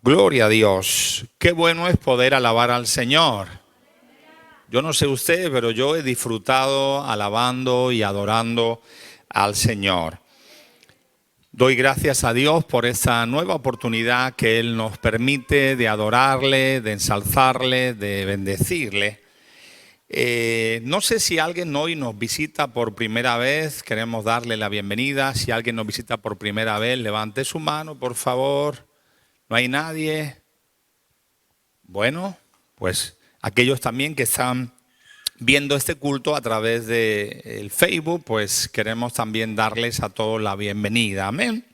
Gloria a Dios. Qué bueno es poder alabar al Señor. Yo no sé usted, pero yo he disfrutado alabando y adorando al Señor. Doy gracias a Dios por esta nueva oportunidad que Él nos permite de adorarle, de ensalzarle, de bendecirle. No sé si alguien hoy nos visita por primera vez, queremos darle la bienvenida. Si alguien nos visita por primera vez, levante su mano, por favor. ¿No hay nadie? Bueno, pues aquellos también que están viendo este culto a través del Facebook, pues queremos también darles a todos la bienvenida. Amén.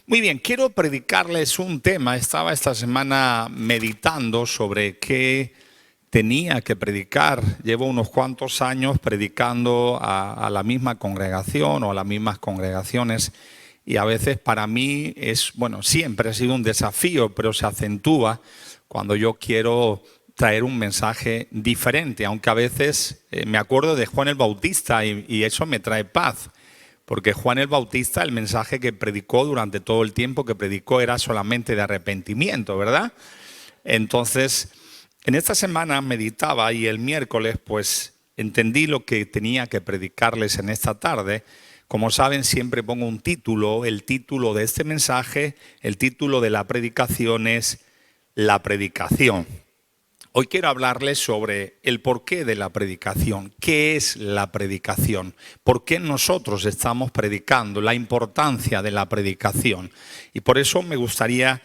Muy bien, quiero predicarles un tema. Estaba esta semana meditando sobre qué tenía que predicar. Llevo unos cuantos años predicando a la misma congregación o a las mismas congregaciones. Y a veces para mí siempre ha sido un desafío, pero se acentúa cuando yo quiero traer un mensaje diferente, aunque a veces me acuerdo de Juan el Bautista y eso me trae paz, porque Juan el Bautista, el mensaje que predicó durante todo el tiempo que predicó era solamente de arrepentimiento, ¿verdad? Entonces, en esta semana meditaba y el miércoles pues entendí lo que tenía que predicarles en esta tarde. Como saben, siempre pongo un título. El título de este mensaje, el título de la predicación es La predicación. Hoy quiero hablarles sobre el porqué de la predicación. ¿Qué es la predicación? ¿Por qué nosotros estamos predicando? La importancia de la predicación. Y por eso me gustaría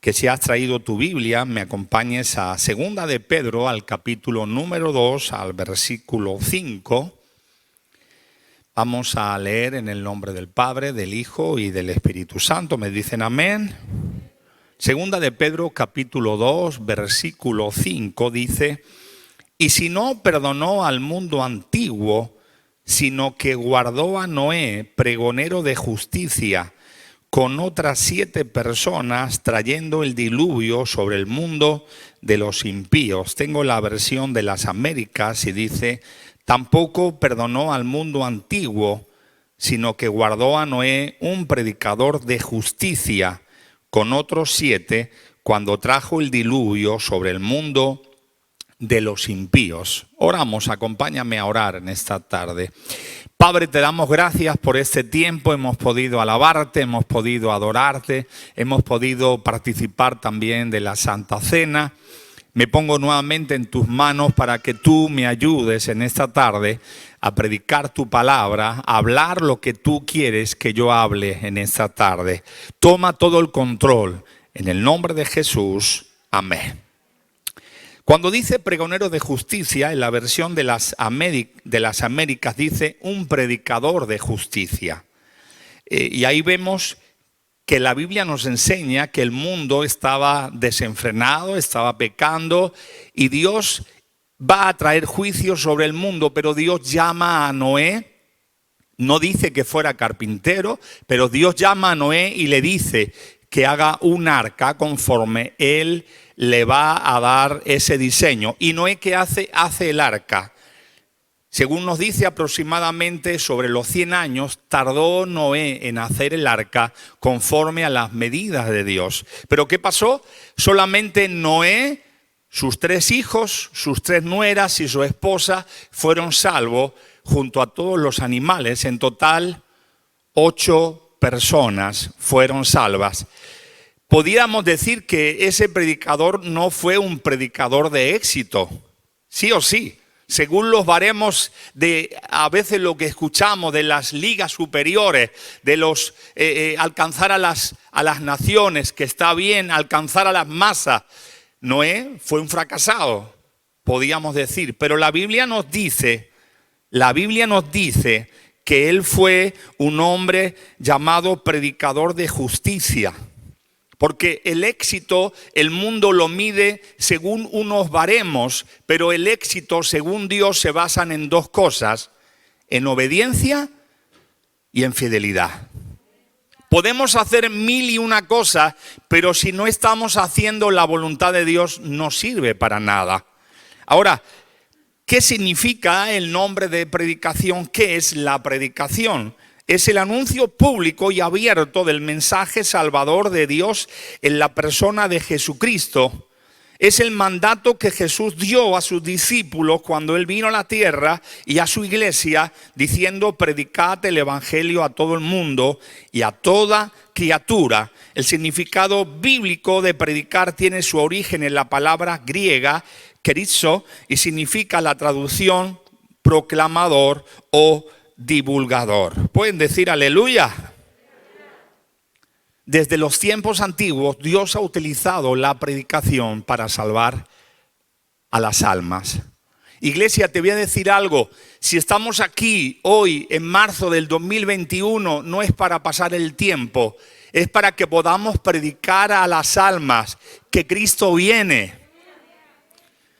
que, si has traído tu Biblia, me acompañes a 2 de Pedro, al capítulo número 2, al versículo 5. Vamos a leer en el nombre del Padre, del Hijo y del Espíritu Santo. ¿Me dicen amén? 2 de Pedro, capítulo 2, versículo 5 dice: y si no perdonó al mundo antiguo, sino que guardó a Noé, pregonero de justicia, con otras 7 personas, trayendo el diluvio sobre el mundo de los impíos. Tengo la versión de las Américas y dice: tampoco perdonó al mundo antiguo, sino que guardó a Noé, un predicador de justicia, con otros 7, cuando trajo el diluvio sobre el mundo de los impíos. Oramos, acompáñame a orar en esta tarde. Padre, te damos gracias por este tiempo. Hemos podido alabarte, hemos podido adorarte, hemos podido participar también de la Santa Cena. Me pongo nuevamente en tus manos para que tú me ayudes en esta tarde a predicar tu palabra, a hablar lo que tú quieres que yo hable en esta tarde. Toma todo el control. En el nombre de Jesús. Amén. Cuando dice pregonero de justicia, en la versión de las Américas dice un predicador de justicia. Y ahí vemos que la Biblia nos enseña que el mundo estaba desenfrenado, estaba pecando y Dios va a traer juicio sobre el mundo, pero Dios llama a Noé. No dice que fuera carpintero, pero Dios llama a Noé y le dice que haga un arca conforme Él le va a dar ese diseño. ¿Y Noé qué hace? Hace el arca. Según nos dice, aproximadamente sobre los 100 años tardó Noé en hacer el arca conforme a las medidas de Dios. ¿Pero qué pasó? Solamente Noé, sus 3 hijos, sus 3 nueras y su esposa fueron salvos junto a todos los animales. En total, 8 personas fueron salvas. Podríamos decir que ese predicador no fue un predicador de éxito, sí o sí. Según los baremos de a veces lo que escuchamos de las ligas superiores, de los alcanzar a las naciones, que está bien alcanzar a las masas, Noé fue un fracasado, podríamos decir. Pero la Biblia nos dice que él fue un hombre llamado predicador de justicia. Porque el éxito, el mundo lo mide según unos baremos, pero el éxito, según Dios, se basan en 2 cosas: en obediencia y en fidelidad. Podemos hacer 1001 cosas, pero si no estamos haciendo la voluntad de Dios, no sirve para nada. Ahora, ¿qué significa el nombre de predicación? ¿Qué es la predicación? es el anuncio público y abierto del mensaje salvador de Dios en la persona de Jesucristo. Es el mandato que Jesús dio a sus discípulos cuando Él vino a la tierra y a su iglesia, diciendo: predicad el evangelio a todo el mundo y a toda criatura. El significado bíblico de predicar tiene su origen en la palabra griega kerizo y significa la traducción proclamador o divulgador. ¿Pueden decir aleluya? Desde los tiempos antiguos, Dios ha utilizado la predicación para salvar a las almas. Iglesia, te voy a decir algo. Si estamos aquí hoy, en marzo del 2021, no es para pasar el tiempo, es para que podamos predicar a las almas que Cristo viene.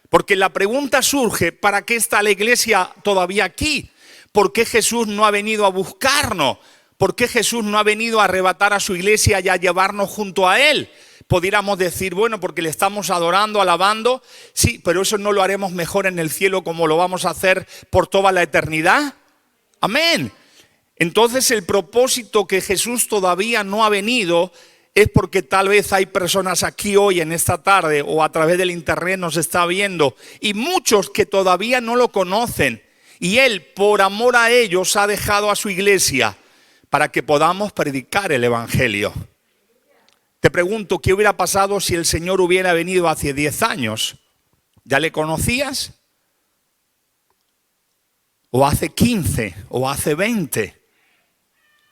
Porque la pregunta surge: ¿para qué está la iglesia todavía aquí? ¿Por qué Jesús no ha venido a buscarnos? ¿Por qué Jesús no ha venido a arrebatar a su iglesia y a llevarnos junto a Él? Pudiéramos decir, bueno, porque le estamos adorando, alabando. Sí, pero eso no lo haremos mejor en el cielo como lo vamos a hacer por toda la eternidad. Amén. Entonces el propósito que Jesús todavía no ha venido es porque tal vez hay personas aquí hoy en esta tarde o a través del internet nos está viendo y muchos que todavía no lo conocen. Y Él, por amor a ellos, ha dejado a su iglesia para que podamos predicar el evangelio. Te pregunto, ¿qué hubiera pasado si el Señor hubiera venido hace 10 años? ¿Ya le conocías? ¿O hace 15? ¿O hace 20?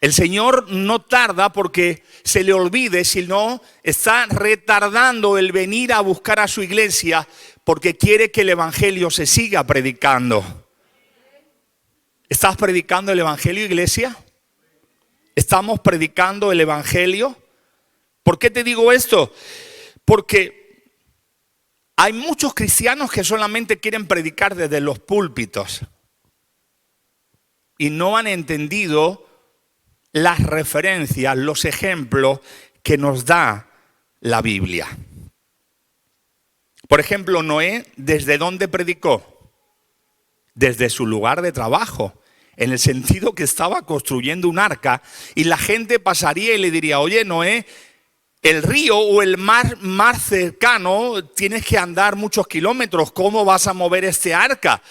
El Señor no tarda porque se le olvide, sino está retardando el venir a buscar a su iglesia porque quiere que el evangelio se siga predicando. ¿Estás predicando el evangelio, iglesia? ¿Estamos predicando el evangelio? ¿Por qué te digo esto? Porque hay muchos cristianos que solamente quieren predicar desde los púlpitos y no han entendido las referencias, los ejemplos que nos da la Biblia. Por ejemplo, Noé, ¿desde dónde predicó? Desde su lugar de trabajo. En el sentido que estaba construyendo un arca y la gente pasaría y le diría: oye, Noé, el río o el mar cercano, tienes que andar muchos kilómetros. ¿Cómo vas a mover este arca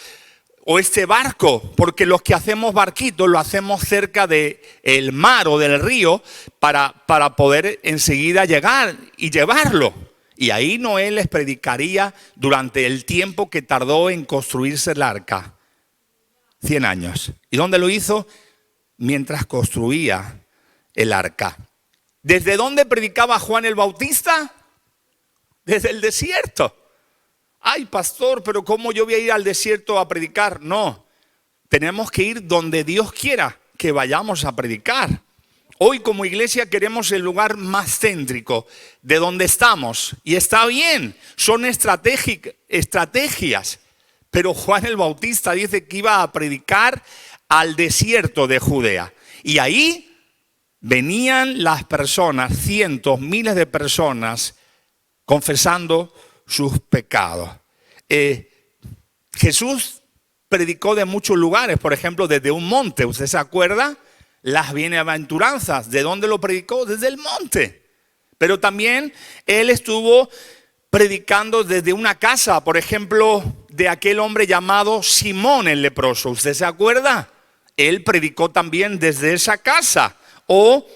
o este barco? Porque los que hacemos barquitos lo hacemos cerca del mar o del río para poder enseguida llegar y llevarlo. Y ahí Noé les predicaría durante el tiempo que tardó en construirse el arca. 100 años. ¿Y dónde lo hizo? Mientras construía el arca. ¿Desde dónde predicaba Juan el Bautista? Desde el desierto. Ay, pastor, pero ¿cómo yo voy a ir al desierto a predicar? No, tenemos que ir donde Dios quiera que vayamos a predicar. Hoy como iglesia queremos el lugar más céntrico de donde estamos. Y está bien, son estrategias. Pero Juan el Bautista dice que iba a predicar al desierto de Judea. Y ahí venían las personas, cientos, miles de personas, confesando sus pecados. Jesús predicó de muchos lugares, por ejemplo, desde un monte. ¿Usted se acuerda? Las bienaventuranzas. ¿De dónde lo predicó? Desde el monte. Pero también Él estuvo predicando desde una casa, por ejemplo, de aquel hombre llamado Simón el leproso. ¿Usted se acuerda? Él predicó también desde esa casa. O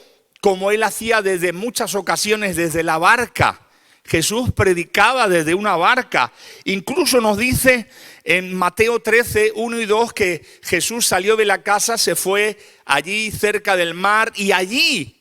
como Él hacía desde muchas ocasiones desde la barca. Jesús predicaba desde una barca. Incluso nos dice en Mateo 13, 1 y 2 que Jesús salió de la casa, se fue allí cerca del mar y allí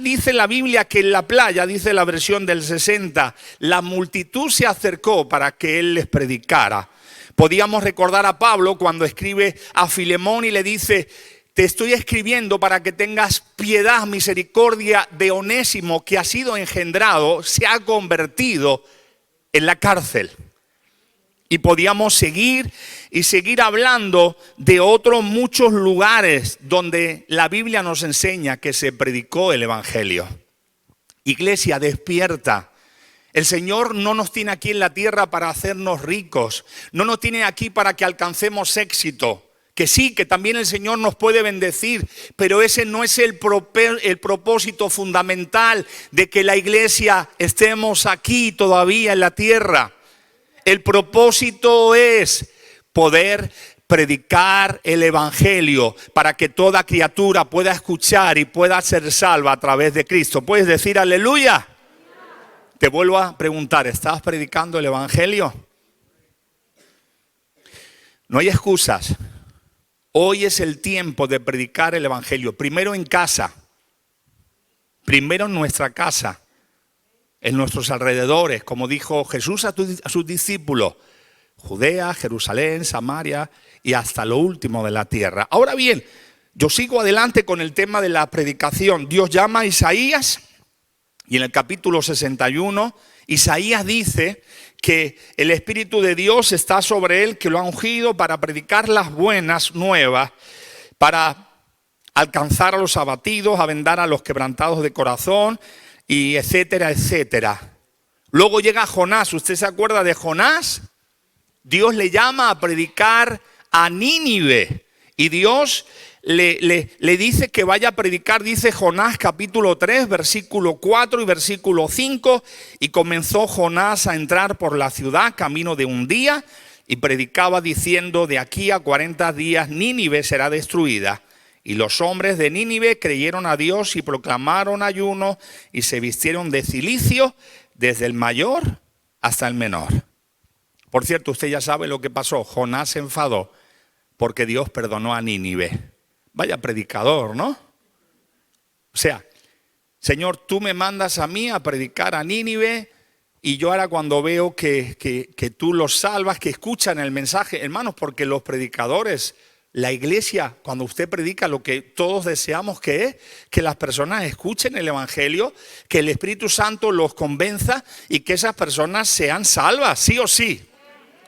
dice la Biblia que en la playa, dice la versión del 60, la multitud se acercó para que Él les predicara. Podíamos recordar a Pablo cuando escribe a Filemón y le dice: te estoy escribiendo para que tengas piedad, misericordia de Onésimo, que ha sido engendrado, se ha convertido en la cárcel. Y podíamos seguir hablando de otros muchos lugares donde la Biblia nos enseña que se predicó el evangelio. Iglesia, despierta. El Señor no nos tiene aquí en la tierra para hacernos ricos. No nos tiene aquí para que alcancemos éxito. Que sí, que también el Señor nos puede bendecir, pero ese no es el propósito fundamental de que la iglesia estemos aquí todavía en la tierra. El propósito es poder predicar el evangelio para que toda criatura pueda escuchar y pueda ser salva a través de Cristo. ¿Puedes decir aleluya? Te vuelvo a preguntar, ¿estás predicando el evangelio? No hay excusas. Hoy es el tiempo de predicar el evangelio. Primero en casa. Primero en nuestra casa. En nuestros alrededores. Como dijo Jesús a sus discípulos. Judea, Jerusalén, Samaria y hasta lo último de la tierra. Ahora bien, yo sigo adelante con el tema de la predicación. Dios llama a Isaías y en el capítulo 61, Isaías dice que el Espíritu de Dios está sobre él, que lo ha ungido para predicar las buenas nuevas, para alcanzar a los abatidos, a vendar a los quebrantados de corazón, y etcétera, etcétera. Luego llega Jonás. ¿Usted se acuerda de Jonás? Dios le llama a predicar a Nínive y Dios le dice que vaya a predicar, dice Jonás capítulo 3, versículo 4 y versículo 5. Y comenzó Jonás a entrar por la ciudad camino de un día y predicaba diciendo: de aquí a 40 días Nínive será destruida. Y los hombres de Nínive creyeron a Dios y proclamaron ayuno y se vistieron de cilicio desde el mayor hasta el menor. Por cierto, usted ya sabe lo que pasó. Jonás se enfadó porque Dios perdonó a Nínive. Vaya predicador, ¿no? O sea, Señor, tú me mandas a mí a predicar a Nínive y yo ahora cuando veo que tú los salvas, que escuchan el mensaje, hermanos, porque los predicadores, la iglesia, cuando usted predica, lo que todos deseamos que es que las personas escuchen el evangelio, que el Espíritu Santo los convenza y que esas personas sean salvas, sí o sí.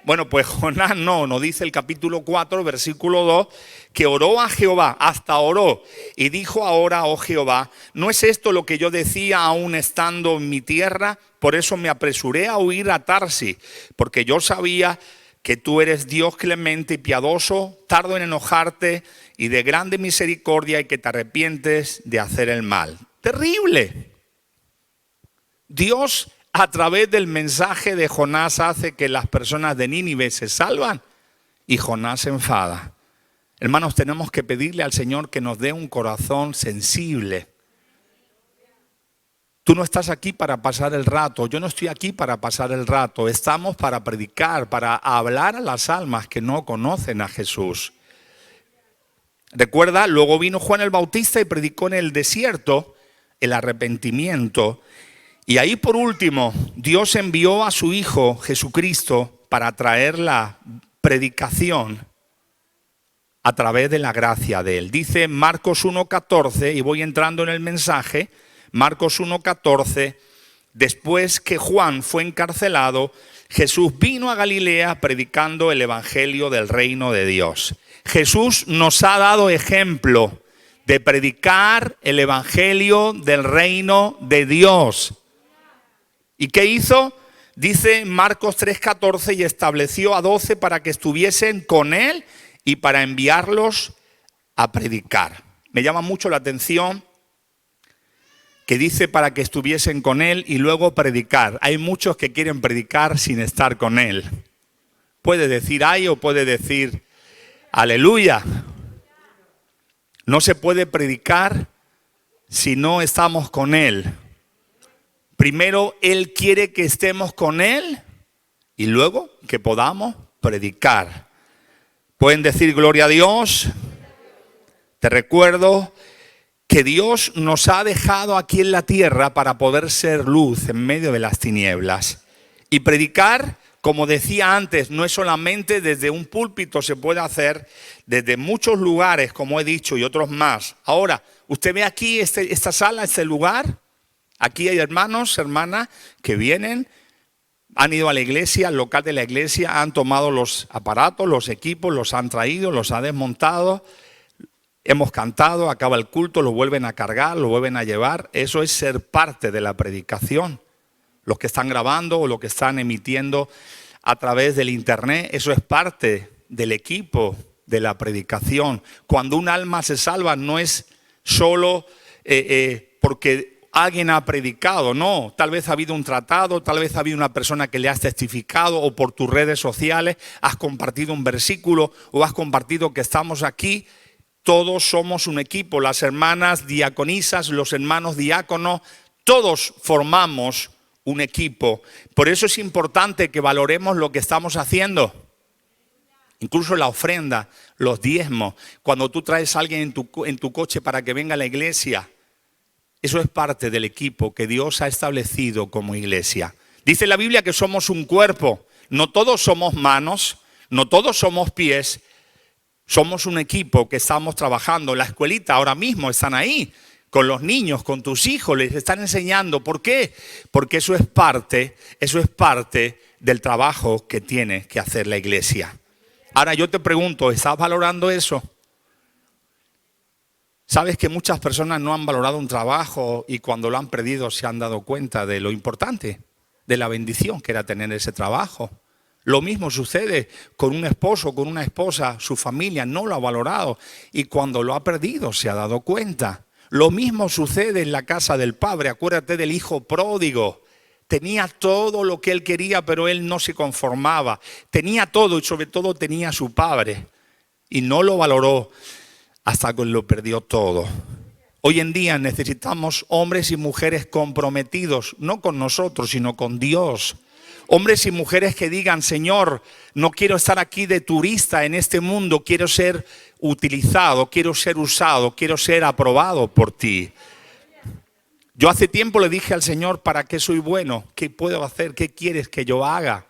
Bueno, pues Jonás no dice el capítulo 4, versículo 2, que oró a Jehová, hasta oró, y dijo: ahora, oh Jehová, ¿no es esto lo que yo decía aún estando en mi tierra? Por eso me apresuré a huir a Tarsis, porque yo sabía que tú eres Dios clemente y piadoso, tardo en enojarte y de grande misericordia, y que te arrepientes de hacer el mal. Terrible. Dios, a través del mensaje de Jonás, hace que las personas de Nínive se salvan y Jonás se enfada. Hermanos, tenemos que pedirle al Señor que nos dé un corazón sensible. Tú no estás aquí para pasar el rato, yo no estoy aquí para pasar el rato. Estamos para predicar, para hablar a las almas que no conocen a Jesús. Recuerda, luego vino Juan el Bautista y predicó en el desierto el arrepentimiento. Y ahí por último, Dios envió a su Hijo Jesucristo para traer la predicación a través de la gracia de Él. Dice Marcos 1:14, y voy entrando en el mensaje, Marcos 1:14, después que Juan fue encarcelado, Jesús vino a Galilea predicando el evangelio del reino de Dios. Jesús nos ha dado ejemplo de predicar el evangelio del reino de Dios. ¿Y qué hizo? Dice Marcos 3:14, y estableció a 12 para que estuviesen con él y para enviarlos a predicar. Me llama mucho la atención que dice para que estuviesen con él y luego predicar. Hay muchos que quieren predicar sin estar con él. Puede decir ay o puede decir aleluya. No se puede predicar si no estamos con él. Primero, Él quiere que estemos con Él y luego que podamos predicar. Pueden decir gloria a Dios. Te recuerdo que Dios nos ha dejado aquí en la tierra para poder ser luz en medio de las tinieblas. Y predicar, como decía antes, no es solamente desde un púlpito, se puede hacer desde muchos lugares, como he dicho, y otros más. Ahora, usted ve aquí esta sala, este lugar. Aquí hay hermanos, hermanas que vienen, han ido a la iglesia, al local de la iglesia, han tomado los aparatos, los equipos, los han traído, los han desmontado, hemos cantado, acaba el culto, lo vuelven a cargar, lo vuelven a llevar. Eso es ser parte de la predicación. Los que están grabando o los que están emitiendo a través del internet, eso es parte del equipo de la predicación. Cuando un alma se salva no es solo porque alguien ha predicado, no. Tal vez ha habido un tratado, tal vez ha habido una persona que le has testificado, o por tus redes sociales has compartido un versículo o has compartido que estamos aquí. Todos somos un equipo, las hermanas diaconisas, los hermanos diáconos, todos formamos un equipo. Por eso es importante que valoremos lo que estamos haciendo. Incluso la ofrenda, los diezmos. Cuando tú traes a alguien en tu coche para que venga a la iglesia, eso es parte del equipo que Dios ha establecido como iglesia. Dice la Biblia que somos un cuerpo. No todos somos manos, no todos somos pies. Somos un equipo que estamos trabajando. La escuelita ahora mismo están ahí con los niños, con tus hijos, les están enseñando. ¿Por qué? Porque eso es parte del trabajo que tiene que hacer la iglesia. Ahora yo te pregunto, ¿estás valorando eso? ¿Sabes que muchas personas no han valorado un trabajo y cuando lo han perdido se han dado cuenta de lo importante, de la bendición que era tener ese trabajo? Lo mismo sucede con un esposo, con una esposa, su familia no lo ha valorado y cuando lo ha perdido se ha dado cuenta. Lo mismo sucede en la casa del padre. Acuérdate del hijo pródigo. Tenía todo lo que él quería, pero él no se conformaba. Tenía todo y sobre todo tenía a su padre. Y no lo valoró hasta que lo perdió todo. Hoy en día necesitamos hombres y mujeres comprometidos, no con nosotros, sino con Dios. Hombres y mujeres que digan, Señor, no quiero estar aquí de turista en este mundo, quiero ser utilizado, quiero ser usado, quiero ser aprobado por ti. Yo hace tiempo le dije al Señor, ¿para qué soy bueno? ¿Qué puedo hacer? ¿Qué quieres que yo haga?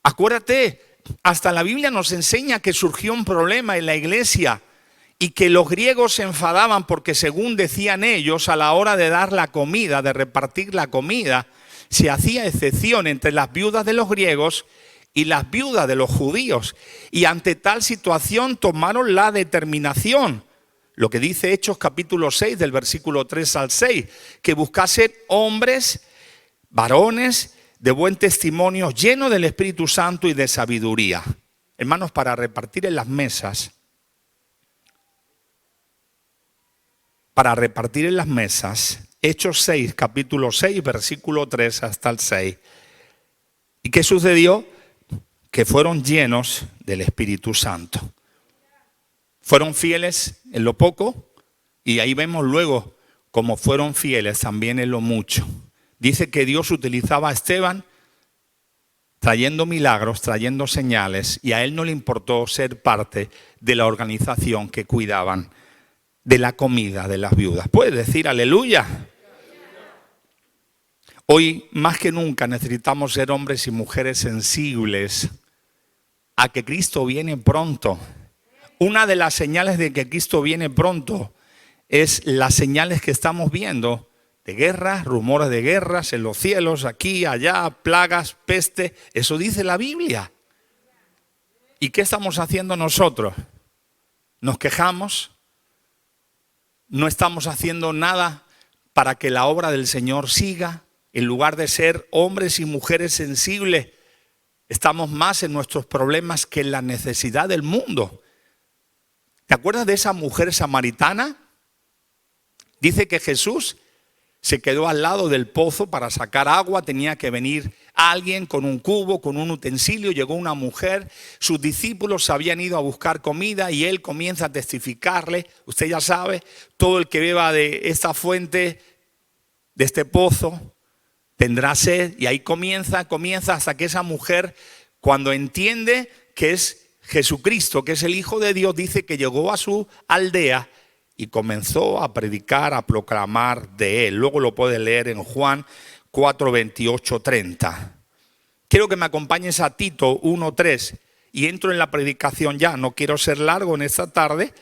Acuérdate, hasta la Biblia nos enseña que surgió un problema en la iglesia y que los griegos se enfadaban porque según decían ellos, a la hora de dar la comida, de repartir la comida, se hacía excepción entre las viudas de los griegos y las viudas de los judíos. Y ante tal situación tomaron la determinación, lo que dice Hechos capítulo 6 del versículo 3 al 6, que buscasen hombres, varones de buen testimonio, llenos del Espíritu Santo y de sabiduría. Hermanos, para repartir en las mesas, Hechos 6, capítulo 6, versículo 3 hasta el 6. ¿Y qué sucedió? Que fueron llenos del Espíritu Santo. Fueron fieles en lo poco y ahí vemos luego cómo fueron fieles también en lo mucho. Dice que Dios utilizaba a Esteban trayendo milagros, trayendo señales, y a él no le importó ser parte de la organización que cuidaban de la comida de las viudas. ¿Puedes decir aleluya? Hoy más que nunca necesitamos ser hombres y mujeres sensibles a que Cristo viene pronto. Una de las señales de que Cristo viene pronto es las señales que estamos viendo de guerras, rumores de guerras en los cielos, aquí, allá, plagas, peste. Eso dice la Biblia. ¿Y qué estamos haciendo nosotros? ¿Nos quejamos? ¿No estamos haciendo nada para que la obra del Señor siga? En lugar de ser hombres y mujeres sensibles, estamos más en nuestros problemas que en la necesidad del mundo. ¿Te acuerdas de esa mujer samaritana? Dice que Jesús se quedó al lado del pozo para sacar agua. Tenía que venir alguien con un cubo, con un utensilio. Llegó una mujer. Sus discípulos habían ido a buscar comida y él comienza a testificarle. Usted ya sabe, todo el que beba de esta fuente, de este pozo, tendrá sed. Y ahí comienza hasta que esa mujer, cuando entiende que es Jesucristo, que es el Hijo de Dios, dice que llegó a su aldea y comenzó a predicar, a proclamar de él. Luego lo puede leer en Juan 4, 28, 30. Quiero que me acompañes a Tito 1:3 y entro en la predicación ya. No quiero ser largo en esta tarde.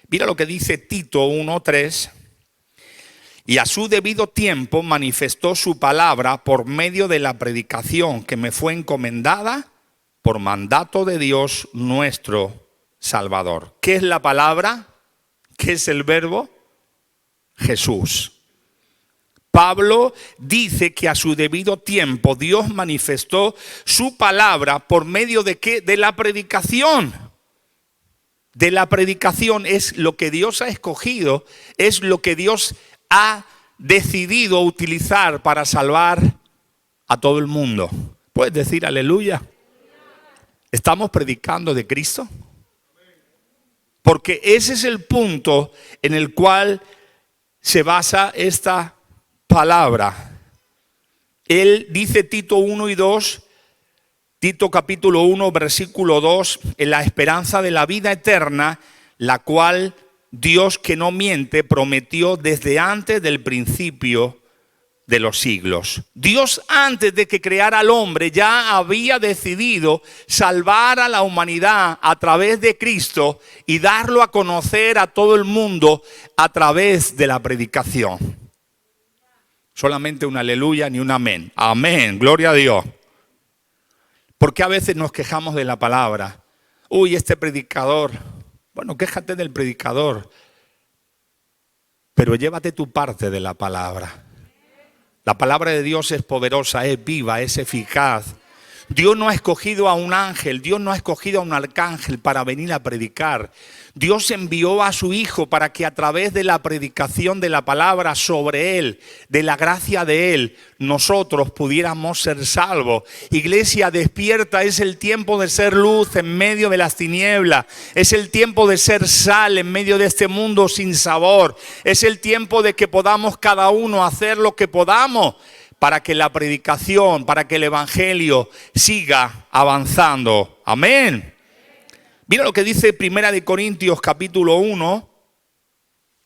Mira lo que dice Tito 1:3. Y a su debido tiempo manifestó su palabra por medio de la predicación que me fue encomendada por mandato de Dios nuestro Salvador. ¿Qué es la palabra? ¿Qué es el verbo? Jesús. Pablo dice que a su debido tiempo Dios manifestó su palabra por medio de ¿qué? De la predicación. de la predicación es lo que Dios ha escogido, es lo que Dios ha decidido utilizar para salvar a todo el mundo. ¿Puedes decir aleluya? ¿Estamos predicando de Cristo? Porque ese es el punto en el cual se basa esta palabra. Él dice Tito 1 y 2, Tito capítulo 1, versículo 2, en la esperanza de la vida eterna, la cual Dios, que no miente, prometió desde antes del principio de los siglos. Dios, antes de que creara al hombre, ya había decidido salvar a la humanidad a través de Cristo y darlo a conocer a todo el mundo a través de la predicación. Solamente un aleluya ni un amén. Amén, gloria a Dios. ¿Por qué a veces nos quejamos de la palabra? Uy, este predicador. Bueno, quéjate del predicador, pero llévate tu parte de la palabra. La palabra de Dios es poderosa, es viva, es eficaz. Dios no ha escogido a un ángel, Dios no ha escogido a un arcángel para venir a predicar. Dios envió a su Hijo para que a través de la predicación de la palabra sobre Él, de la gracia de Él, nosotros pudiéramos ser salvos. Iglesia, despierta, es el tiempo de ser luz en medio de las tinieblas. Es el tiempo de ser sal en medio de este mundo sin sabor. Es el tiempo de que podamos cada uno hacer lo que podamos para que la predicación, para que el evangelio siga avanzando. Amén. Mira lo que dice 1 Corintios capítulo 1,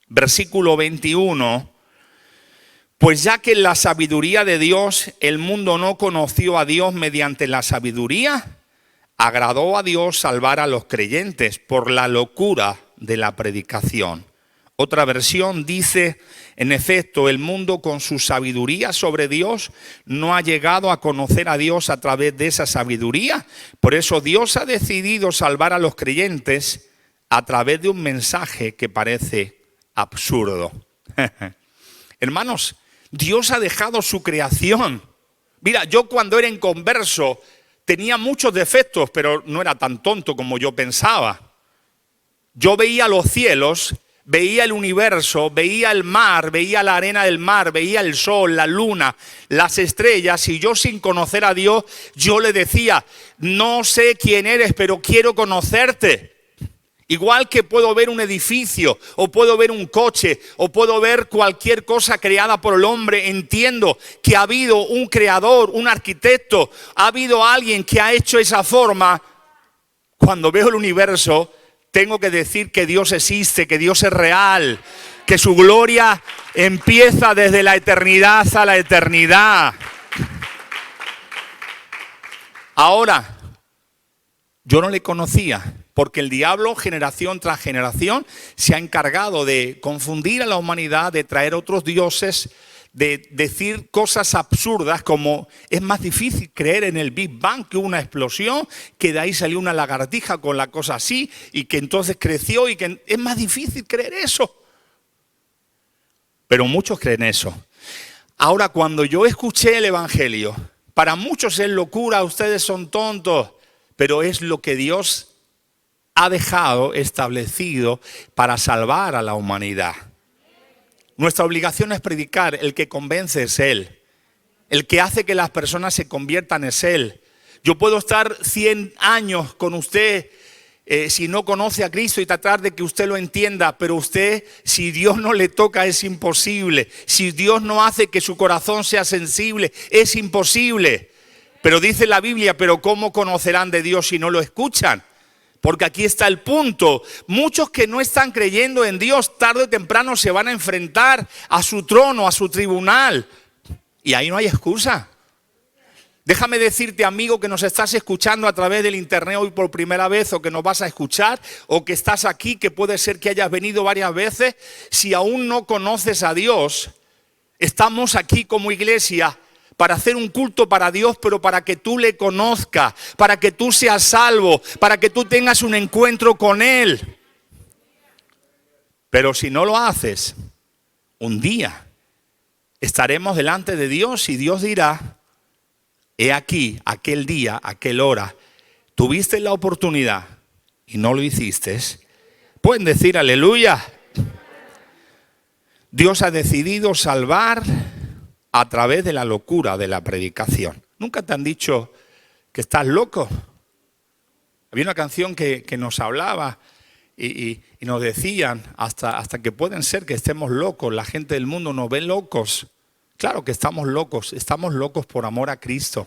versículo 21. Pues ya que en la sabiduría de Dios el mundo no conoció a Dios mediante la sabiduría, agradó a Dios salvar a los creyentes por la locura de la predicación. Otra versión dice, en efecto, el mundo con su sabiduría sobre Dios no ha llegado a conocer a Dios a través de esa sabiduría. Por eso Dios ha decidido salvar a los creyentes a través de un mensaje que parece absurdo. Hermanos, Dios ha dejado su creación. Mira, yo cuando era inconverso tenía muchos defectos, pero no era tan tonto como yo pensaba. Yo veía los cielos, veía el universo, veía el mar, veía la arena del mar, veía el sol, la luna, las estrellas, y yo sin conocer a Dios, yo le decía, no sé quién eres, pero quiero conocerte. Igual que puedo ver un edificio, o puedo ver un coche, o puedo ver cualquier cosa creada por el hombre, entiendo que ha habido un creador, un arquitecto, ha habido alguien que ha hecho esa forma. Cuando veo el universo, tengo que decir que Dios existe, que Dios es real, que su gloria empieza desde la eternidad a la eternidad. Ahora, yo no le conocía, porque el diablo generación tras generación se ha encargado de confundir a la humanidad, de traer otros dioses, de decir cosas absurdas como es más difícil creer en el Big Bang, que hubo una explosión, que de ahí salió una lagartija con la cosa así y que entonces creció, y que es más difícil creer eso. Pero muchos creen eso. Ahora, cuando yo escuché el evangelio, para muchos es locura, ustedes son tontos, pero es lo que Dios ha dejado establecido para salvar a la humanidad. Nuestra obligación es predicar, el que convence es Él. El que hace que las personas se conviertan es Él. Yo puedo estar 100 años con usted si no conoce a Cristo y tratar de que usted lo entienda, pero usted, si Dios no le toca, es imposible. Si Dios no hace que su corazón sea sensible, es imposible. Pero dice la Biblia, pero ¿cómo conocerán de Dios si no lo escuchan? Porque aquí está el punto. Muchos que no están creyendo en Dios, tarde o temprano se van a enfrentar a su trono, a su tribunal. Y ahí no hay excusa. Déjame decirte, amigo, que nos estás escuchando a través del internet hoy por primera vez, o que nos vas a escuchar, o que estás aquí, que puede ser que hayas venido varias veces. Si aún no conoces a Dios, estamos aquí como iglesia para hacer un culto para Dios, pero para que tú le conozcas, para que tú seas salvo, para que tú tengas un encuentro con Él. Pero si no lo haces, un día estaremos delante de Dios y Dios dirá, he aquí, aquel día, aquel hora, tuviste la oportunidad y no lo hiciste, Pueden decir aleluya. Dios ha decidido salvar a través de la locura de la predicación. ¿Nunca te han dicho que estás loco? Había una canción que nos hablaba y nos decían hasta que pueden ser que estemos locos. La gente del mundo nos ve locos. Claro que estamos locos por amor a Cristo.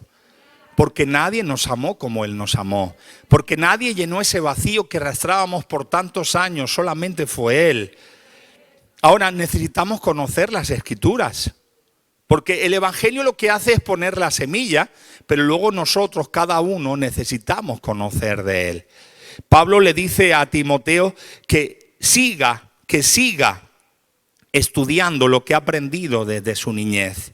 Porque nadie nos amó como Él nos amó. Porque nadie llenó ese vacío que arrastrábamos por tantos años, solamente fue Él. Ahora necesitamos conocer las Escrituras. Porque el Evangelio lo que hace es poner la semilla, pero luego nosotros, cada uno, necesitamos conocer de Él. Pablo le dice a Timoteo que siga estudiando lo que ha aprendido desde su niñez.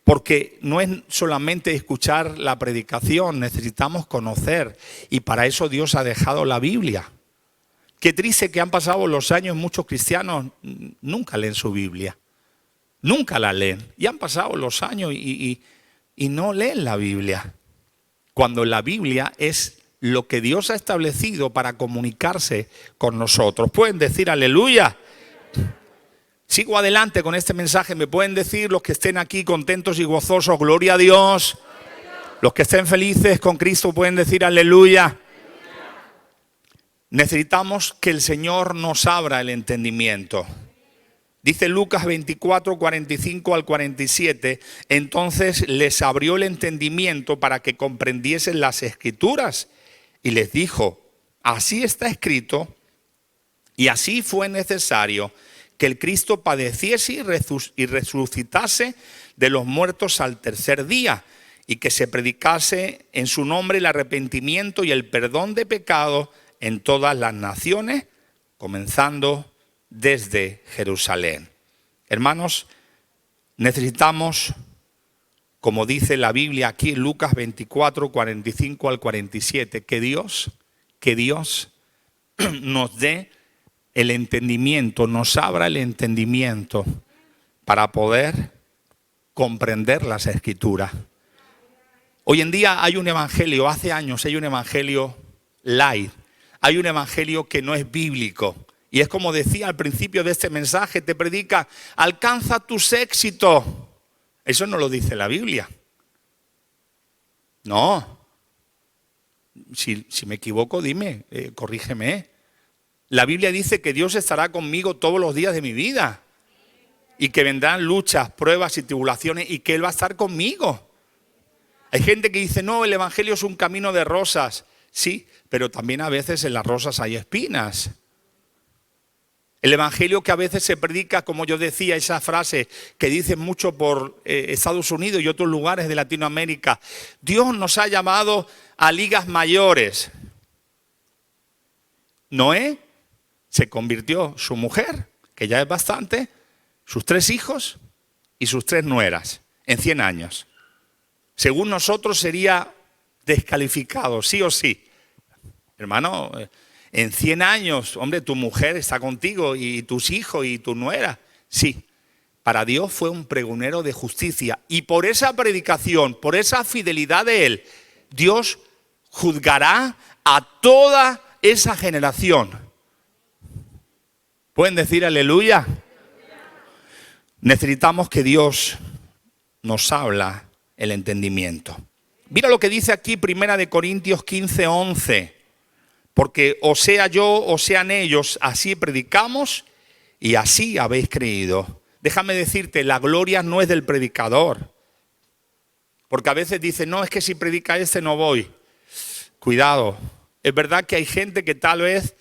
Porque no es solamente escuchar la predicación, necesitamos conocer. Y para eso Dios ha dejado la Biblia. Qué triste que han pasado los años, muchos cristianos nunca leen su Biblia. Nunca la leen. Y han pasado los años y no leen la Biblia. Cuando la Biblia es lo que Dios ha establecido para comunicarse con nosotros. ¿Pueden decir aleluya? Sigo adelante con este mensaje. ¿Me pueden decir los que estén aquí contentos y gozosos, gloria a Dios? Los que estén felices con Cristo pueden decir aleluya. Necesitamos que el Señor nos abra el entendimiento. Dice Lucas 24, 45 al 47, entonces les abrió el entendimiento para que comprendiesen las Escrituras y les dijo, así está escrito y así fue necesario que el Cristo padeciese y resucitase de los muertos al tercer día y que se predicase en su nombre el arrepentimiento y el perdón de pecados en todas las naciones, comenzando desde Jerusalén. Hermanos, necesitamos, como dice la Biblia aquí en Lucas 24, 45 al 47, que Dios nos dé el entendimiento, nos abra el entendimiento para poder comprender las Escrituras. Hoy en día hay un evangelio, hace años hay un evangelio light, hay un evangelio que no es bíblico. Y es como decía al principio de este mensaje, te predica, alcanza tus éxitos. Eso no lo dice la Biblia. No. Si me equivoco, dime, corrígeme. La Biblia dice que Dios estará conmigo todos los días de mi vida. Y que vendrán luchas, pruebas y tribulaciones y que Él va a estar conmigo. Hay gente que dice, no, el evangelio es un camino de rosas. Sí, pero también a veces en las rosas hay espinas. El evangelio que a veces se predica, como yo decía, esa frase que dicen mucho por Estados Unidos y otros lugares de Latinoamérica. Dios nos ha llamado a ligas mayores. Noé se convirtió, su mujer, que ya es bastante, sus 3 hijos y sus 3 nueras en 100 años. Según nosotros sería descalificado, sí o sí. Hermano, en 100 años, hombre, tu mujer está contigo y tus hijos y tu nuera. Sí, para Dios fue un pregonero de justicia. Y por esa predicación, por esa fidelidad de Él, Dios juzgará a toda esa generación. ¿Pueden decir aleluya? Necesitamos que Dios nos habla el entendimiento. Mira lo que dice aquí 1 Corintios 15, 11. Porque o sea yo o sean ellos, así predicamos y así habéis creído. Déjame decirte, la gloria no es del predicador. Porque a veces dicen, no, es que si predica este no voy. Cuidado, es verdad que hay gente que tal vez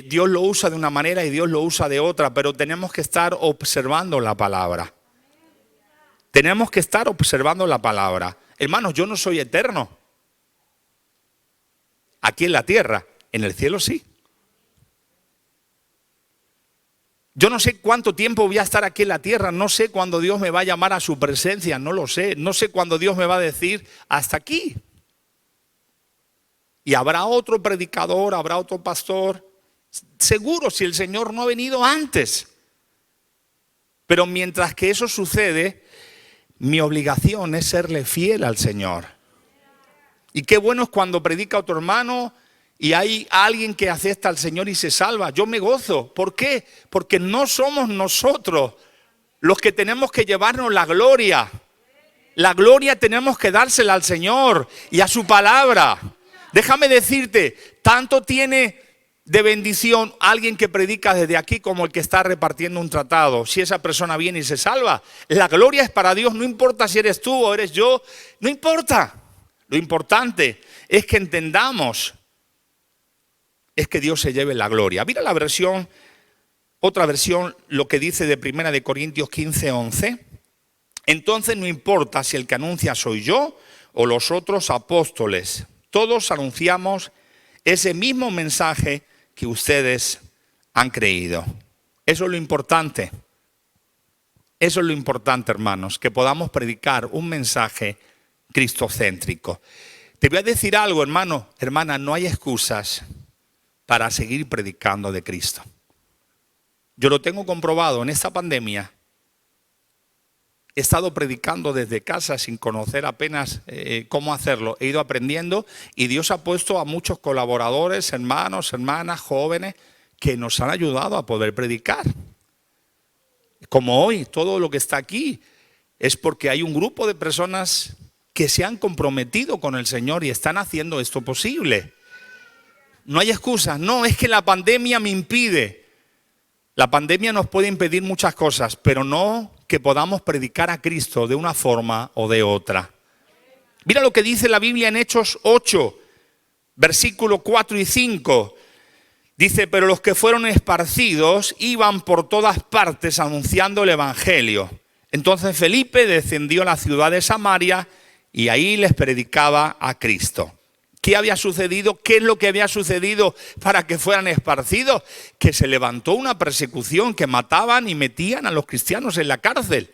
Dios lo usa de una manera y Dios lo usa de otra, pero tenemos que estar observando la palabra. Tenemos que estar observando la palabra. Hermanos, yo no soy eterno. Aquí en la tierra. En el cielo sí. Yo no sé cuánto tiempo voy a estar aquí en la tierra, no sé cuándo Dios me va a llamar a su presencia, no lo sé. No sé cuándo Dios me va a decir hasta aquí. Y habrá otro predicador, habrá otro pastor. Seguro si el Señor no ha venido antes. Pero mientras que eso sucede, mi obligación es serle fiel al Señor. Y qué bueno es cuando predica otro hermano y hay alguien que acepta al Señor y se salva, yo me gozo. ¿Por qué? Porque no somos nosotros los que tenemos que llevarnos la gloria. La gloria tenemos que dársela al Señor y a su palabra. Déjame decirte, tanto tiene de bendición alguien que predica desde aquí como el que está repartiendo un tratado. Si esa persona viene y se salva, la gloria es para Dios, no importa si eres tú o eres yo, no importa. Lo importante es que entendamos, es que Dios se lleve la gloria. Mira la versión, otra versión, lo que dice de 1 Corintios 15:11. Entonces no importa si el que anuncia soy yo o los otros apóstoles. Todos anunciamos ese mismo mensaje que ustedes han creído. Eso es lo importante. Eso es lo importante, hermanos, que podamos predicar un mensaje cristocéntrico. Te voy a decir algo, hermano, hermana, no hay excusas para seguir predicando de Cristo. Yo lo tengo comprobado en esta pandemia. He estado predicando desde casa sin conocer apenas cómo hacerlo. He ido aprendiendo y Dios ha puesto a muchos colaboradores, hermanos, hermanas, jóvenes, que nos han ayudado a poder predicar. Como hoy, todo lo que está aquí es porque hay un grupo de personas que se han comprometido con el Señor y están haciendo esto posible. No hay excusas. No, es que la pandemia me impide. La pandemia nos puede impedir muchas cosas, pero no que podamos predicar a Cristo de una forma o de otra. Mira lo que dice la Biblia en Hechos 8, versículos 4 y 5. Dice, pero los que fueron esparcidos iban por todas partes anunciando el evangelio. Entonces Felipe descendió a la ciudad de Samaria y ahí les predicaba a Cristo. ¿Qué había sucedido? ¿Qué es lo que había sucedido para que fueran esparcidos? Que se levantó una persecución, que mataban y metían a los cristianos en la cárcel.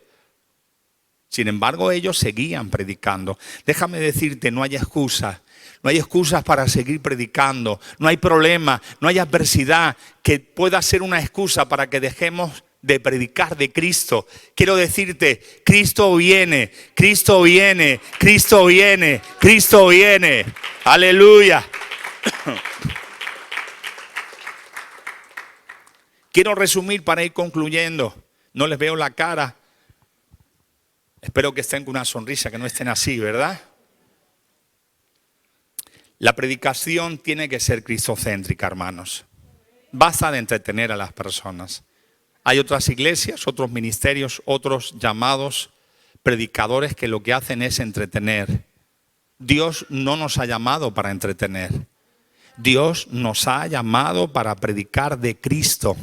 Sin embargo, ellos seguían predicando. Déjame decirte, no hay excusas. No hay excusas para seguir predicando. No hay problema, no hay adversidad que pueda ser una excusa para que dejemos de predicar de Cristo. Quiero decirte, Cristo viene, Cristo viene, Cristo viene, Cristo viene. Aleluya. Quiero resumir para ir concluyendo. No les veo la cara. Espero que estén con una sonrisa, que no estén así, ¿verdad? La predicación tiene que ser cristocéntrica, hermanos. Basta de entretener a las personas. Hay otras iglesias, otros ministerios, otros llamados predicadores que lo que hacen es entretener. Dios no nos ha llamado para entretener. Dios nos ha llamado para predicar de Cristo.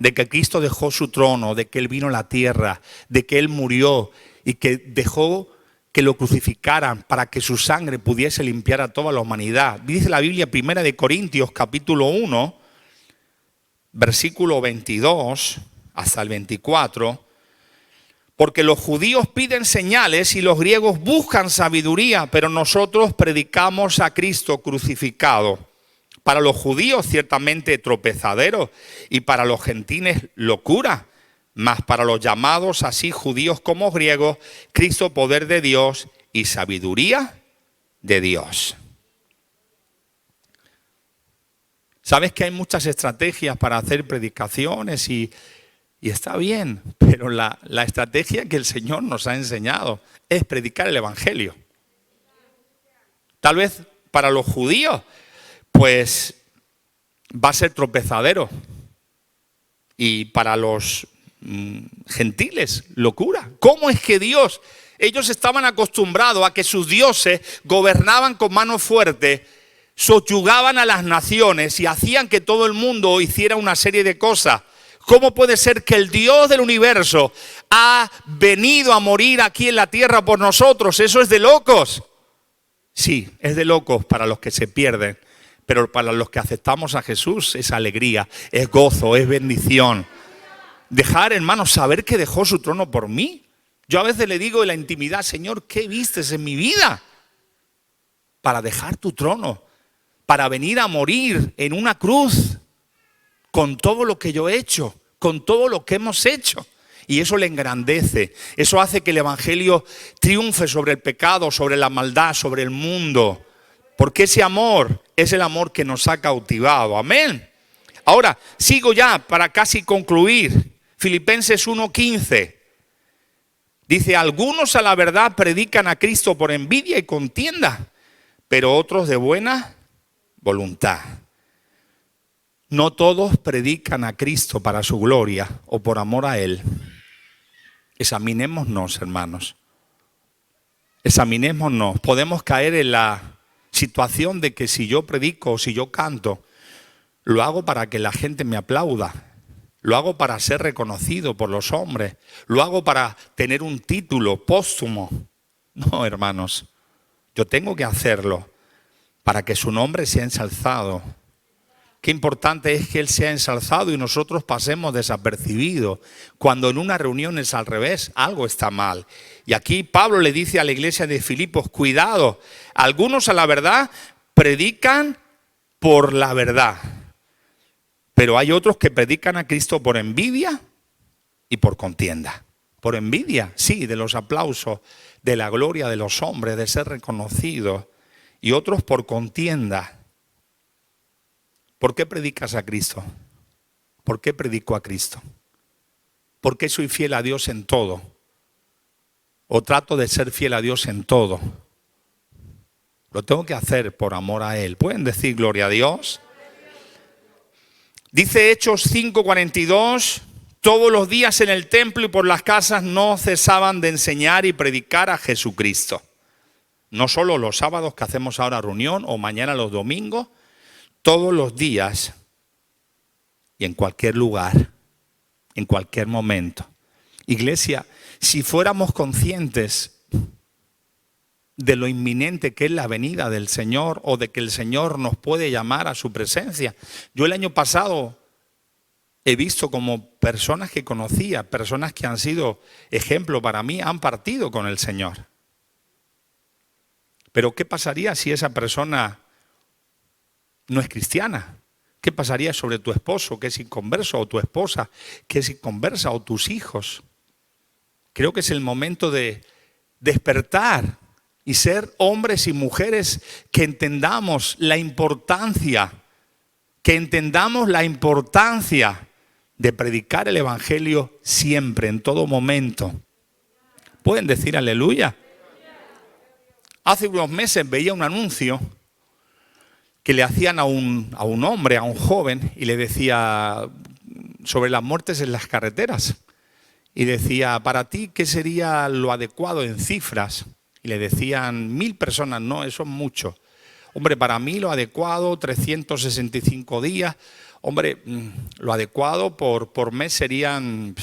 De que Cristo dejó su trono, de que Él vino a la tierra, de que Él murió y que dejó que lo crucificaran para que su sangre pudiese limpiar a toda la humanidad. Dice la Biblia, 1 Corintios, capítulo 1, versículo 22 hasta el 24. Porque los judíos piden señales y los griegos buscan sabiduría, pero nosotros predicamos a Cristo crucificado. Para los judíos ciertamente tropezadero y para los gentiles locura. Mas para los llamados así judíos como griegos, Cristo poder de Dios y sabiduría de Dios. Sabes que hay muchas estrategias para hacer predicaciones y está bien, pero la estrategia que el Señor nos ha enseñado es predicar el evangelio. Tal vez para los judíos, pues va a ser tropezadero. Y para los gentiles, locura. ¿Cómo es que Dios? Ellos estaban acostumbrados a que sus dioses gobernaban con mano fuerte, sobyugaban a las naciones y hacían que todo el mundo hiciera una serie de cosas. ¿Cómo puede ser que el Dios del universo ha venido a morir aquí en la tierra por nosotros? Eso es de locos. Sí, es de locos para los que se pierden, pero para los que aceptamos a Jesús es alegría, es gozo, es bendición. Dejar, hermanos, saber que dejó su trono por mí. Yo a veces le digo en la intimidad, Señor, ¿qué vistes en mi vida? Para dejar tu trono, para venir a morir en una cruz con todo lo que yo he hecho, con todo lo que hemos hecho. Y eso le engrandece, eso hace que el evangelio triunfe sobre el pecado, sobre la maldad, sobre el mundo. Porque ese amor es el amor que nos ha cautivado. Amén. Ahora, sigo ya para casi concluir. Filipenses 1:15. Dice, algunos a la verdad predican a Cristo por envidia y contienda, pero otros de buena voluntad. No todos predican a Cristo para su gloria o por amor a Él. Examinémonos, hermanos. Examinémonos. Podemos caer en la situación de que si yo predico o si yo canto, lo hago para que la gente me aplauda. Lo hago para ser reconocido por los hombres. Lo hago para tener un título póstumo. No, hermanos. Yo tengo que hacerlo para que su nombre sea ensalzado. Qué importante es que Él sea ensalzado y nosotros pasemos desapercibidos. Cuando en una reunión es al revés, algo está mal. Y aquí Pablo le dice a la iglesia de Filipos, cuidado, algunos a la verdad predican por la verdad. Pero hay otros que predican a Cristo por envidia y por contienda. Por envidia, sí, de los aplausos, de la gloria de los hombres, de ser reconocidos. Y otros por contienda. ¿Por qué predicas a Cristo? ¿Por qué predico a Cristo? ¿Por qué soy fiel a Dios en todo? ¿O trato de ser fiel a Dios en todo? Lo tengo que hacer por amor a Él. ¿Pueden decir gloria a Dios? Dice Hechos 5:42, todos los días en el templo y por las casas no cesaban de enseñar y predicar a Jesucristo. No solo los sábados que hacemos ahora reunión o mañana los domingos, todos los días y en cualquier lugar, en cualquier momento. Iglesia, si fuéramos conscientes de lo inminente que es la venida del Señor o de que el Señor nos puede llamar a su presencia. Yo el año pasado he visto como personas que conocía, personas que han sido ejemplo para mí, han partido con el Señor. Pero ¿qué pasaría si esa persona no es cristiana? ¿Qué pasaría sobre tu esposo que es inconverso o tu esposa que es inconversa o tus hijos? Creo que es el momento de despertar y ser hombres y mujeres que entendamos la importancia, de predicar el evangelio siempre, en todo momento. ¿Pueden decir aleluya? Hace unos meses veía un anuncio que le hacían a un hombre, a un joven, y le decía sobre las muertes en las carreteras. Y decía, para ti, ¿qué sería lo adecuado en cifras? Y le decían, 1000 personas, no, eso es mucho. Hombre, para mí lo adecuado, 365 días. Hombre, lo adecuado por mes serían,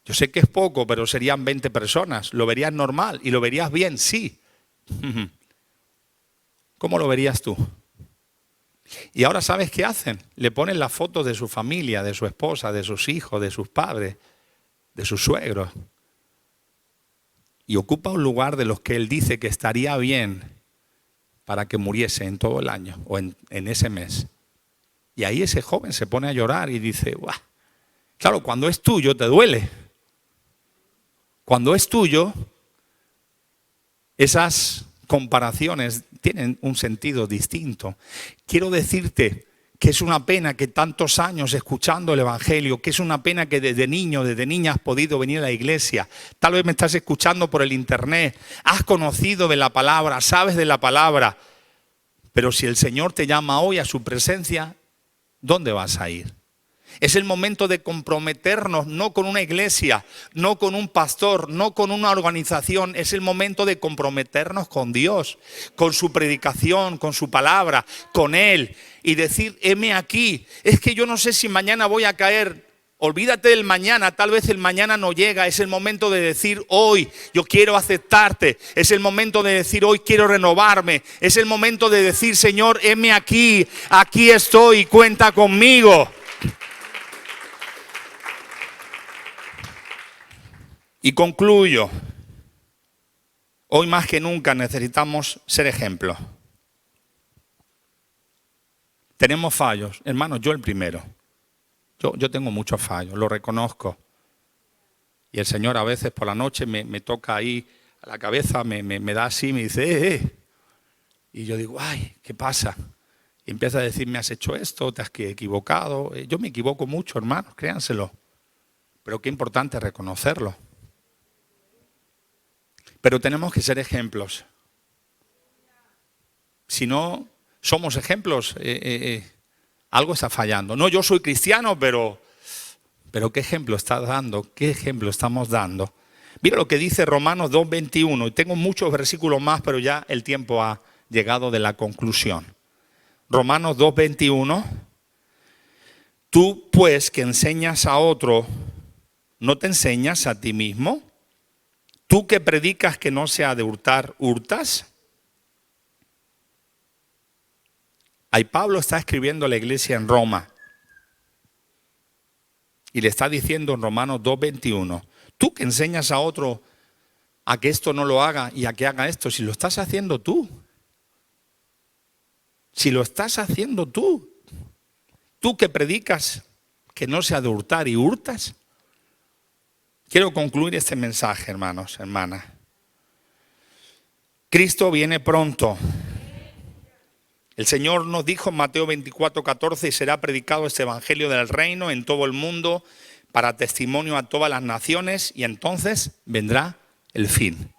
yo sé que es poco, pero serían 20 personas. ¿Lo verías normal? ¿Y lo verías bien? Sí. ¿Cómo lo verías tú? Y ahora, ¿sabes qué hacen? Le ponen las fotos de su familia, de su esposa, de sus hijos, de sus padres, de sus suegros. Y ocupa un lugar de los que él dice que estaría bien para que muriese en todo el año o en ese mes. Y ahí ese joven se pone a llorar y dice, ¡guau! Claro, cuando es tuyo te duele. Cuando es tuyo, esas comparaciones tienen un sentido distinto. Quiero decirte que es una pena que tantos años escuchando el evangelio, que es una pena que desde niño, desde niña has podido venir a la iglesia. Tal vez me estás escuchando por el internet, has conocido de la palabra, sabes de la palabra. Pero si el Señor te llama hoy a su presencia, ¿dónde vas a ir? Es el momento de comprometernos, no con una iglesia, no con un pastor, no con una organización. Es el momento de comprometernos con Dios, con su predicación, con su palabra, con Él. Y decir, heme aquí. Es que yo no sé si mañana voy a caer. Olvídate del mañana, tal vez el mañana no llega. Es el momento de decir, hoy yo quiero aceptarte. Es el momento de decir, hoy quiero renovarme. Es el momento de decir, Señor, heme aquí, aquí estoy, cuenta conmigo. Y concluyo, hoy más que nunca necesitamos ser ejemplo. Tenemos fallos, hermanos, yo el primero. Yo tengo muchos fallos, lo reconozco. Y el Señor a veces por la noche me toca ahí a la cabeza, me da así, me dice, Y yo digo, ay, ¿qué pasa? Y empieza a decirme, has hecho esto, te has equivocado. Yo me equivoco mucho, hermanos, créanselo. Pero qué importante reconocerlo. Pero tenemos que ser ejemplos. Si no somos ejemplos, algo está fallando. No, yo soy cristiano, pero ¿qué ejemplo estás dando? ¿Qué ejemplo estamos dando? Mira lo que dice Romanos 2:21. Y tengo muchos versículos más, pero ya el tiempo ha llegado de la conclusión. Romanos 2:21. Tú pues que enseñas a otro, ¿no te enseñas a ti mismo? Tú que predicas que no se ha de hurtar, ¿hurtas? Ahí Pablo está escribiendo a la iglesia en Roma. Y le está diciendo en Romanos 2:21, tú que enseñas a otro a que esto no lo haga y a que haga esto, si lo estás haciendo tú. Si lo estás haciendo tú. Tú que predicas que no se ha de hurtar y hurtas. Quiero concluir este mensaje, hermanos, hermanas. Cristo viene pronto. El Señor nos dijo en Mateo 24:14, y será predicado este evangelio del reino en todo el mundo para testimonio a todas las naciones, y entonces vendrá el fin.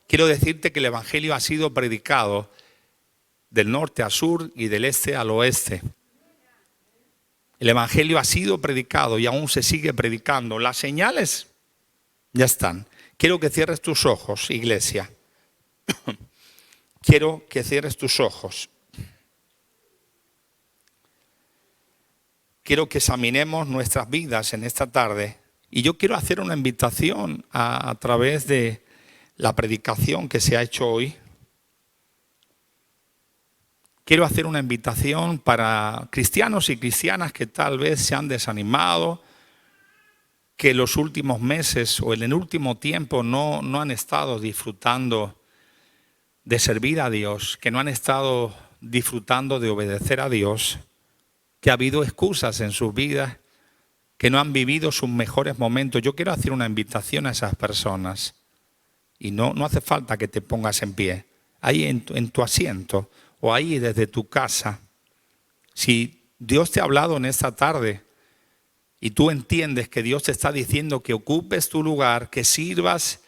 Quiero decirte que el evangelio ha sido predicado del norte a sur y del este al oeste. El evangelio ha sido predicado y aún se sigue predicando. Las señales ya están. Quiero que cierres tus ojos, iglesia. Quiero que cierres tus ojos. Quiero que examinemos nuestras vidas en esta tarde. Y yo quiero hacer una invitación a través de la predicación que se ha hecho hoy. Quiero hacer una invitación para cristianos y cristianas que tal vez se han desanimado, que los últimos meses o en el último tiempo no han estado disfrutando de servir a Dios, que no han estado disfrutando de obedecer a Dios, que ha habido excusas en sus vidas, que no han vivido sus mejores momentos. Yo quiero hacer una invitación a esas personas. Y no hace falta que te pongas en pie. Ahí en tu asiento o ahí desde tu casa. Si Dios te ha hablado en esta tarde y tú entiendes que Dios te está diciendo que ocupes tu lugar, que sirvas,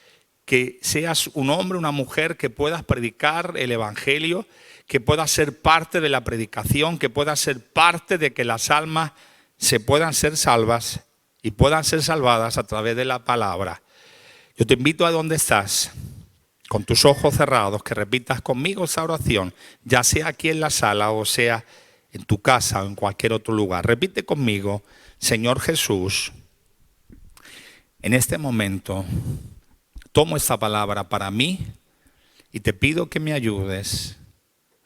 que seas un hombre, una mujer, que puedas predicar el evangelio, que puedas ser parte de la predicación, que puedas ser parte de que las almas se puedan ser salvas y puedan ser salvadas a través de la palabra. Yo te invito a donde estás, con tus ojos cerrados, que repitas conmigo esa oración, ya sea aquí en la sala o sea en tu casa o en cualquier otro lugar. Repite conmigo: Señor Jesús, en este momento tomo esta palabra para mí y te pido que me ayudes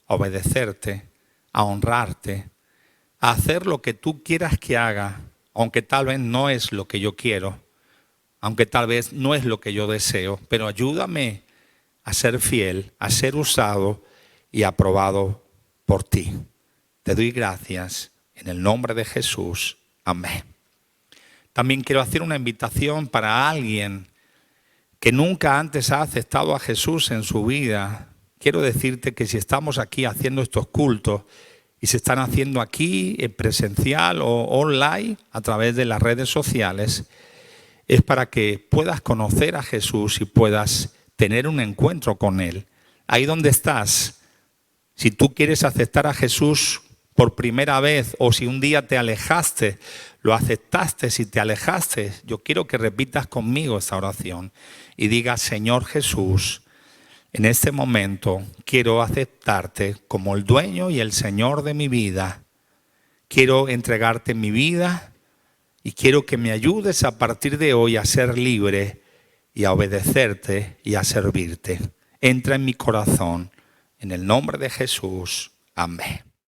a obedecerte, a honrarte, a hacer lo que tú quieras que haga, aunque tal vez no es lo que yo quiero, aunque tal vez no es lo que yo deseo, pero ayúdame a ser fiel, a ser usado y aprobado por ti. Te doy gracias en el nombre de Jesús. Amén. También quiero hacer una invitación para alguien que nunca antes ha aceptado a Jesús en su vida. Quiero decirte que si estamos aquí haciendo estos cultos y se están haciendo aquí en presencial o online a través de las redes sociales, es para que puedas conocer a Jesús y puedas tener un encuentro con Él. Ahí donde estás, si tú quieres aceptar a Jesús por primera vez o si un día te alejaste, lo aceptaste, si te alejaste, yo quiero que repitas conmigo esta oración y digas: Señor Jesús, en este momento quiero aceptarte como el dueño y el Señor de mi vida. Quiero entregarte mi vida y quiero que me ayudes a partir de hoy a ser libre y a obedecerte y a servirte. Entra en mi corazón, en el nombre de Jesús. Amén.